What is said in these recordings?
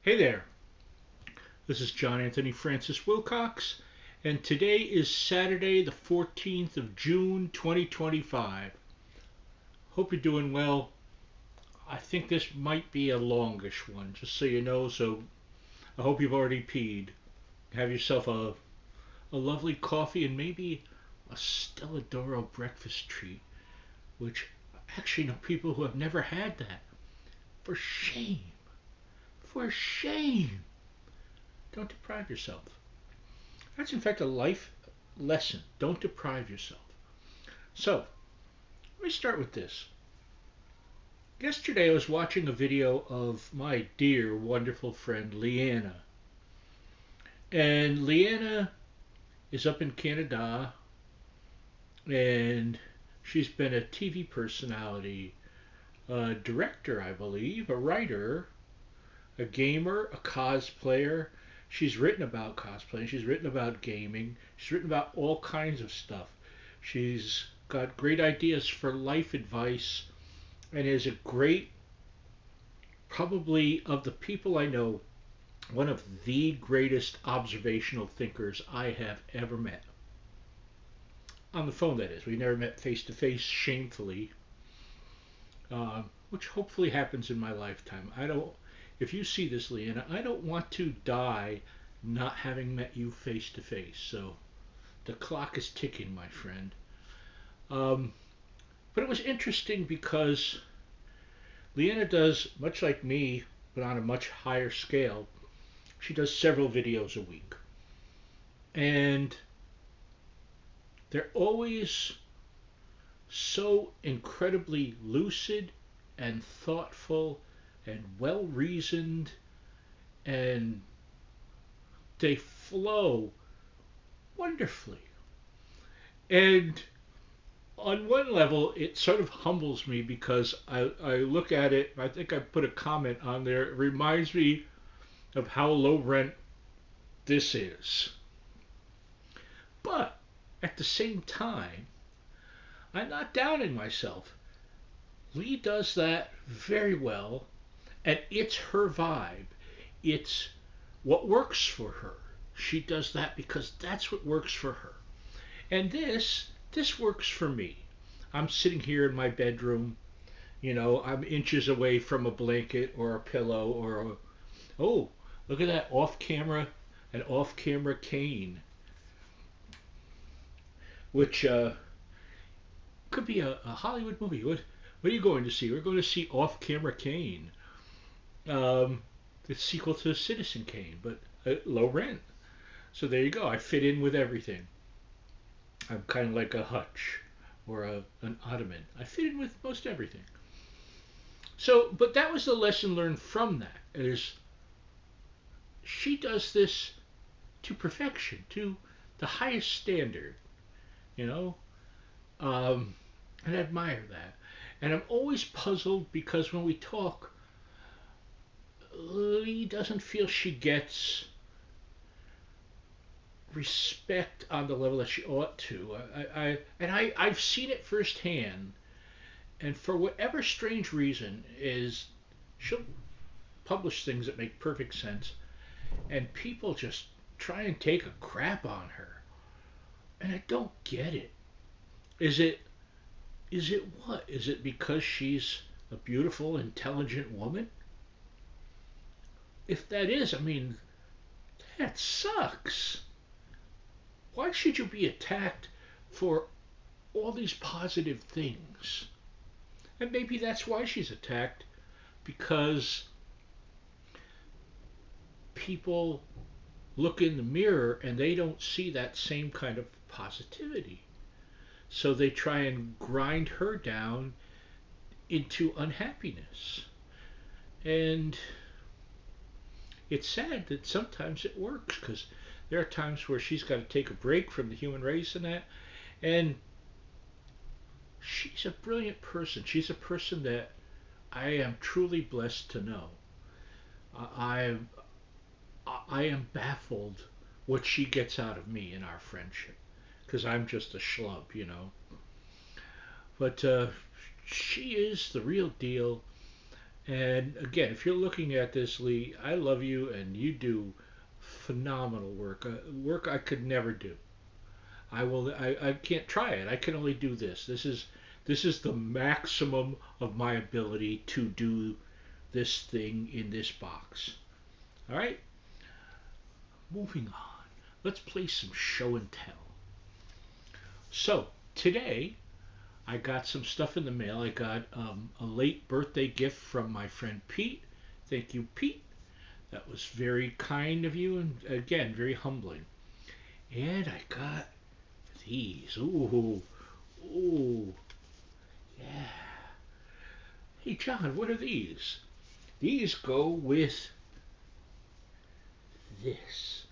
Hey there, this is John Anthony Francis Wilcox, and today is Saturday, the 14th of June, 2025. Hope you're doing well. I think this might be a longish one, just so you know, so I hope you've already peed. Have yourself a lovely coffee and maybe a Stelladoro breakfast treat, which I actually know people who have never had that. For shame, for shame. Don't deprive yourself. That's in fact a life lesson. Don't deprive yourself. So, let me start with this. Yesterday I was watching a video of my dear, wonderful friend Liana. And Liana is up in Canada and she's been a TV personality, a director, I believe, a writer, a gamer, a cosplayer. She's written about cosplaying, she's written about gaming, she's written about all kinds of stuff. She's got great ideas for life advice and is a great, probably of the people I know, one of the greatest observational thinkers I have ever met. On the phone, that is. We never met face to face, shamefully, which hopefully happens in my lifetime. I don't, if you see this, Leanna, I don't want to die not having met you face to face. So the clock is ticking, my friend. Um, but it was interesting because Leanna does much like me, but on a much higher scale. She does several videos a week. And they're always so incredibly lucid and thoughtful and well reasoned, and they flow wonderfully. And on one level, it sort of humbles me because I look at it, I think I put a comment on there, it reminds me of how low rent this is. But at the same time, I'm not doubting myself. Lee does that very well, and it's her vibe. It's what works for her. She does that because that's what works for her. And this works for me. I'm sitting here in my bedroom, I'm inches away from a blanket or a pillow or a, oh, look at that an off-camera cane, which could be a Hollywood movie. What are you going to see? We're going to see Off-Camera Kane, um, the sequel to Citizen Kane, but low rent. So there you go. I fit in with everything. I'm kind of like a hutch or an ottoman. I fit in with most everything. So, but that was the lesson learned from that. Is she does this to perfection, to the highest standard, you know, and I admire that. And I'm always puzzled because when we talk, Lee doesn't feel she gets respect on the level that she ought to. I've seen it firsthand, and for whatever strange reason, is she'll publish things that make perfect sense, and people just try and take a crap on her, and I don't get it. Is it is it what? Is it because she's a beautiful, intelligent woman? If that is, I mean, that sucks. Why should you be attacked for all these positive things? And maybe that's why she's attacked, because people look in the mirror and they don't see that same kind of positivity. So they try and grind her down into unhappiness. And it's sad that sometimes it works, because there are times where she's got to take a break from the human race and that. And she's a brilliant person. She's a person that I am truly blessed to know. I I am baffled what she gets out of me in our friendship, because I'm just a schlub. But she is the real deal, And again, if you're looking at this, Lee, I love you, and you do phenomenal work. Work I could never do. I will. I can't try it. I can only do this. This is the maximum of my ability to do this thing in this box. All right. Moving on. Let's play some show and tell. So today I got some stuff in the mail. I got a late birthday gift from my friend Pete. Thank you, Pete. That was very kind of you, and again, very humbling. And I got these. Ooh, ooh, yeah. Hey, John, what are these? These go with this.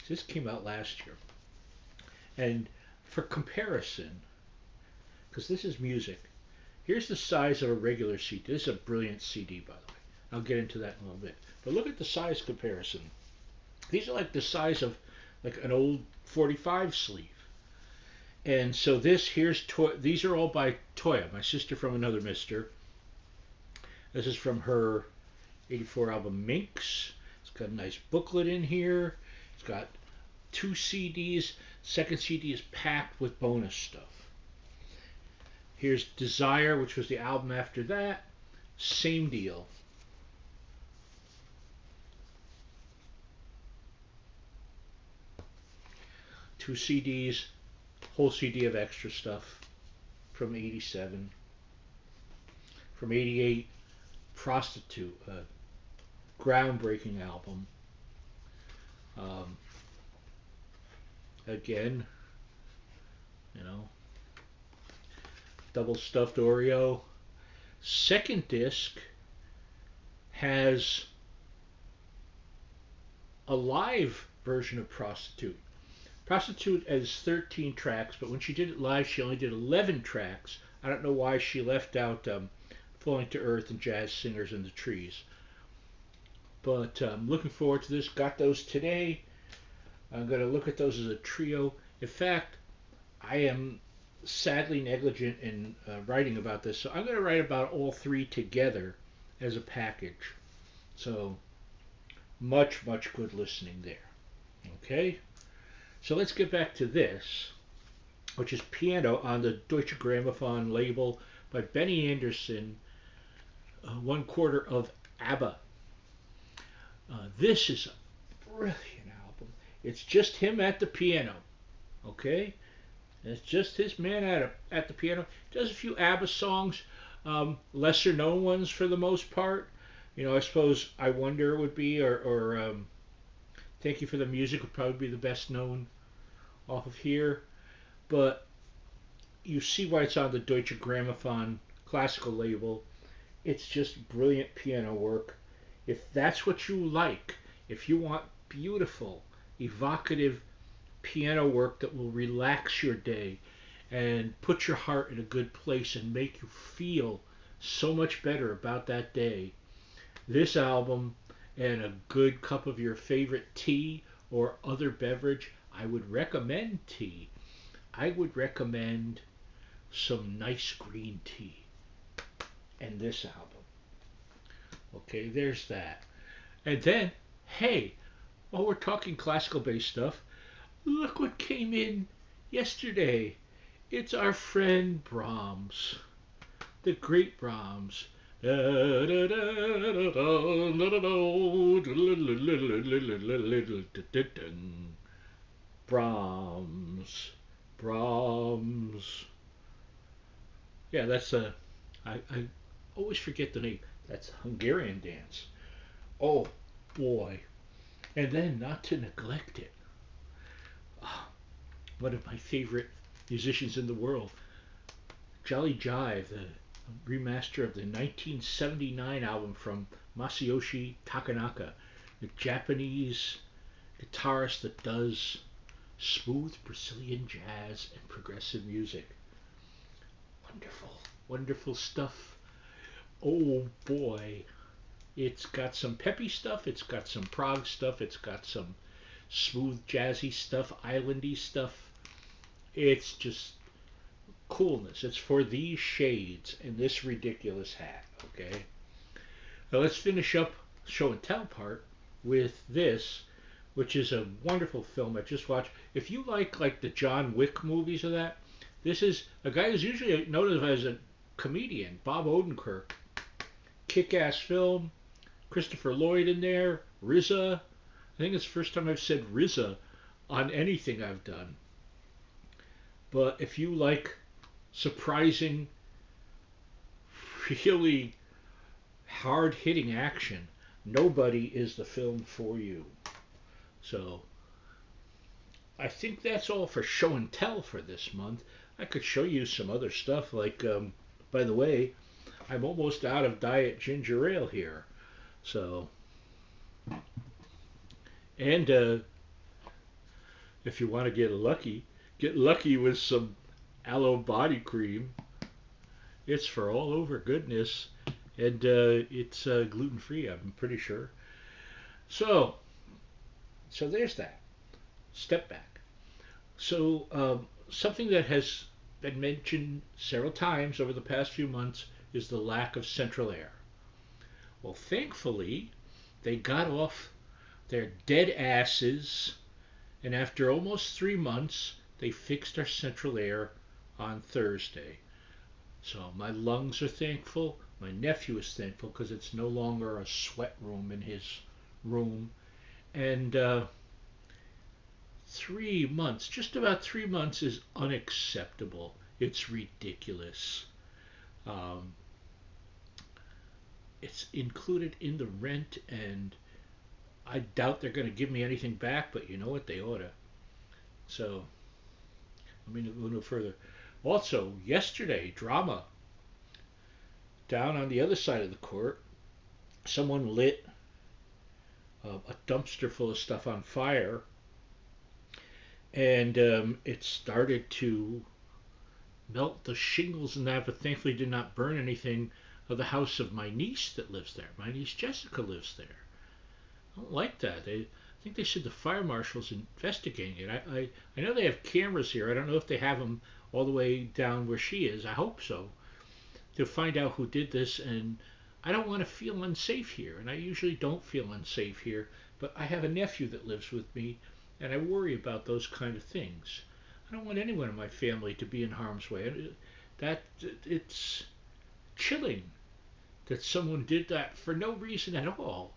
This came out last year. And for comparison, because this is music, here's the size of a regular CD. This is a brilliant CD, by the way. I'll get into that in a little bit. But look at the size comparison. These are like the size of like an old 45 sleeve. And so these are all by Toya, my sister from another mister. This is from her 84 album Minx. It's got a nice booklet in here. It's got 2 CDs. Second CD is packed with bonus stuff. Here's Desire, which was the album after that. Same deal. Two CDs, whole CD of extra stuff from 87. From 88, Prostitute, a groundbreaking album. Um, Again, you know, double stuffed Oreo. Second disc has a live version of Prostitute. Prostitute has 13 tracks, but when she did it live, she only did 11 tracks. I don't know why she left out Falling to Earth and Jazz Singers in the Trees. But looking forward to this. Got those today. I'm going to look at those as a trio. In fact, I am sadly negligent in writing about this, so I'm going to write about all three together as a package. So much good listening there. Okay? So let's get back to this, which is Piano on the Deutsche Grammophon label by Benny Andersson, 1/4 of ABBA. This is a brilliant album. It's just him at the piano, okay? It's just his man at the piano. Does a few ABBA songs, lesser known ones for the most part. You know, I suppose I Wonder would be, or Thank You for the Music would probably be the best known off of here. But you see why it's on the Deutsche Grammophon classical label. It's just brilliant piano work. If that's what you like, if you want beautiful, evocative piano work that will relax your day and put your heart in a good place and make you feel so much better about that day, this album and a good cup of your favorite tea or other beverage, I would recommend tea. I would recommend some nice green tea and this album. Okay, there's that. And then, hey, while we're talking classical based stuff, look what came in yesterday. It's our friend Brahms, the great Brahms. Brahms, Brahms. Yeah, that's I always forget the name. That's Hungarian dance. Oh boy. And then, not to neglect it, one of my favorite musicians in the world, Jolly Jive, the remaster of the 1979 album from Masayoshi Takanaka, the Japanese guitarist that does smooth Brazilian jazz and progressive music. Wonderful, wonderful stuff. Oh boy. It's got some peppy stuff, it's got some prog stuff, it's got some smooth jazzy stuff, islandy stuff. It's just coolness. It's for these shades and this ridiculous hat, okay? Now let's finish up show and tell part with this, which is a wonderful film I just watched. If you like the John Wick movies of that, this is a guy who's usually known as a comedian, Bob Odenkirk. Kick-ass film. Christopher Lloyd in there. RZA. I think it's the first time I've said RZA on anything I've done. But if you like surprising, really hard-hitting action, Nobody is the film for you. So I think that's all for show and tell for this month. I could show you some other stuff like, by the way, I'm almost out of diet ginger ale here. So, and if you want to get lucky with some aloe body cream. It's for all over goodness, and it's gluten free. I'm pretty sure. So, so there's that. Step back. So, something that has been mentioned several times over the past few months is the lack of central air. Well, thankfully, they got off their dead asses, and after almost 3 months, they fixed our central air on Thursday. So my lungs are thankful. My nephew is thankful because it's no longer a sweat room in his room. And 3 months, just about 3 months, is unacceptable. It's ridiculous. Um, it's included in the rent, and I doubt they're going to give me anything back, but you know what? They ought to. So let me go no further. Also, yesterday, drama down on the other side of the court. Someone lit a dumpster full of stuff on fire, and it started to melt the shingles and that, but thankfully did not burn anything of the house of my niece that lives there. My niece Jessica lives there. I don't like that. I think they said the fire marshal's investigating it. I know they have cameras here. I don't know if they have them all the way down where she is. I hope so. To find out who did this, and I don't want to feel unsafe here, and I usually don't feel unsafe here, but I have a nephew that lives with me, and I worry about those kind of things. I don't want anyone in my family to be in harm's way. That it's chilling that someone did that for no reason at all.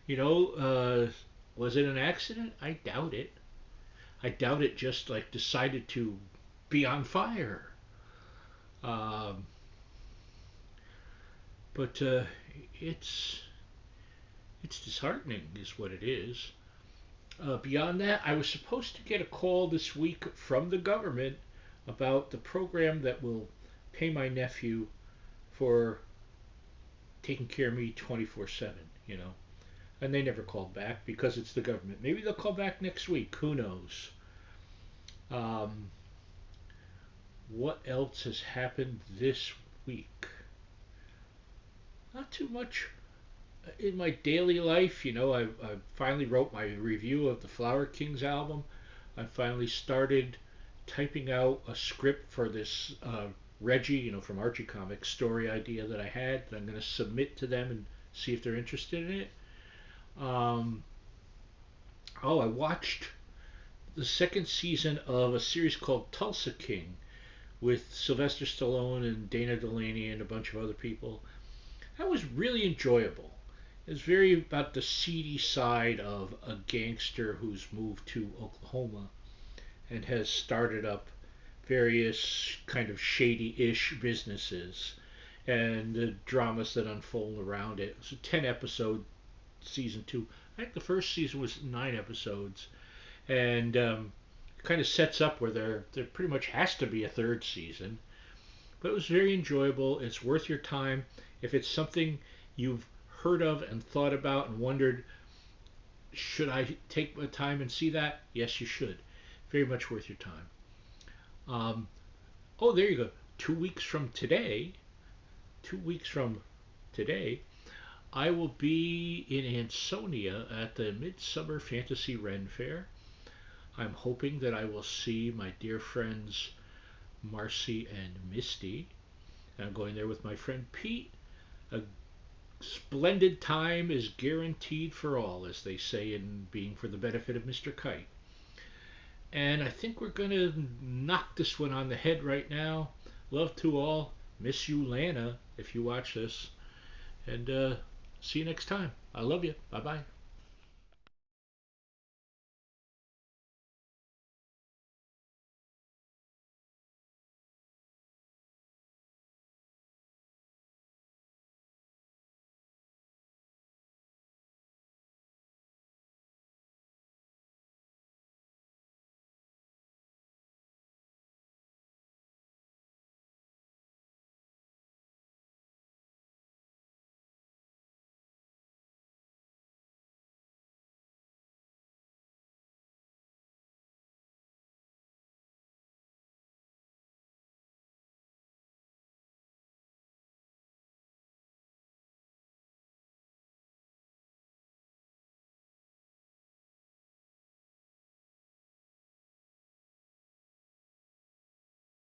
You know, was it an accident? I doubt it. I doubt it just like decided to be on fire. Um, but it's it's disheartening, is what it is. Beyond that, I was supposed to get a call this week from the government about the program that will pay my nephew for taking care of me 24/7. You know, and they never called back because it's the government. Maybe they'll call back next week. Who knows? Um, what else has happened this week? Not too much in my daily life. You know, I finally wrote my review of the Flower Kings album. I finally started typing out a script for this Reggie, you know, from Archie Comics story idea that I had that I'm going to submit to them and see if they're interested in it. Um, oh, I watched the second season of a series called Tulsa King with Sylvester Stallone and Dana Delaney and a bunch of other people. That was really enjoyable. It's very about the seedy side of a gangster who's moved to Oklahoma and has started up various kind of shady-ish businesses and the dramas that unfold around it. It's a 10-episode season 2. I think the first season was 9 episodes, and kind of sets up where there pretty much has to be a third season. But it was very enjoyable. It's worth your time. If it's something you've heard of and thought about and wondered, should I take my time and see that? Yes, you should. Very much worth your time. Um, oh, there you go. 2 weeks from today, 2 weeks from today, I will be in Ansonia at the Midsummer Fantasy Ren Fair. I'm hoping that I will see my dear friends Marcy and Misty. I'm going there with my friend Pete, a splendid time is guaranteed for all, as they say in Being for the Benefit of Mr. Kite. And I think we're going to knock this one on the head right now. Love to all. Miss you, Lana, if you watch this. And see you next time. I love you. Bye bye.